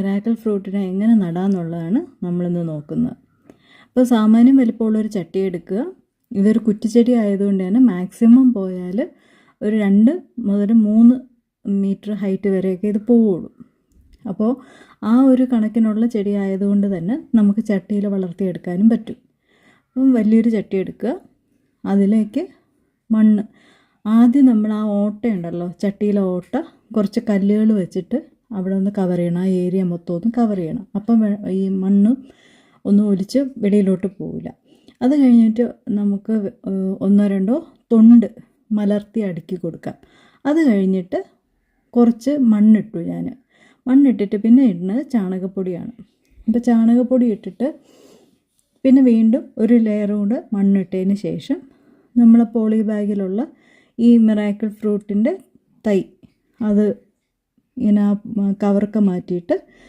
Miracle ഫ്രൂട്ടിനെ എങ്ങനെ നടാമെന്നുള്ളതാണ് നമ്മളിന്ന് നോക്കുന്നത്. അപ്പോൾ സാമാന്യം വലിപ്പമുള്ളൊരു ചട്ടി എടുക്കുക. ഇതൊരു കുറ്റിച്ചെടി ആയതുകൊണ്ട് തന്നെ മാക്സിമം പോയാൽ ഒരു 2 മുതൽ 3 മീറ്റർ ഹൈറ്റ് വരെയൊക്കെ ഇത് പോവുള്ളൂ. അപ്പോൾ ആ ഒരു കണക്കിനുള്ള ചെടി ആയതുകൊണ്ട് തന്നെ നമുക്ക് ചട്ടിയിൽ വളർത്തിയെടുക്കാനും പറ്റും. അപ്പം വലിയൊരു ചട്ടി എടുക്കുക. അതിലേക്ക് മണ്ണ് ആദ്യം നമ്മൾ ആ ഓട്ടയുണ്ടല്ലോ, ചട്ടിയിലെ ഓട്ട കുറച്ച് കല്ലുകൾ വെച്ചിട്ട് അവിടെ ഒന്ന് കവർ ചെയ്യണം. ആ ഏരിയ മൊത്തം ഒന്ന് കവർ ചെയ്യണം. അപ്പം ഈ മണ്ണ് ഒന്നും ഒലിച്ച് വെളിയിലോട്ട് പോവില്ല. അത് കഴിഞ്ഞിട്ട് നമുക്ക് 1-2 തൊണ്ട് മലർത്തി അടുക്കി കൊടുക്കാം. അത് കഴിഞ്ഞിട്ട് കുറച്ച് മണ്ണിട്ടിട്ട് പിന്നെ ഇടുന്നത് ചാണകപ്പൊടിയാണ്. അപ്പോൾ ചാണകപ്പൊടി ഇട്ടിട്ട് പിന്നെ വീണ്ടും ഒരു ലെയർ കൂടെ മണ്ണിട്ടതിന് ശേഷം നമ്മളെ പോളി ബാഗിലുള്ള ഈ മിറാക്കിൾ ഫ്രൂട്ടിൻ്റെ തൈ അത് ഇങ്ങനെ കവറൊക്കെ മാറ്റിയിട്ട്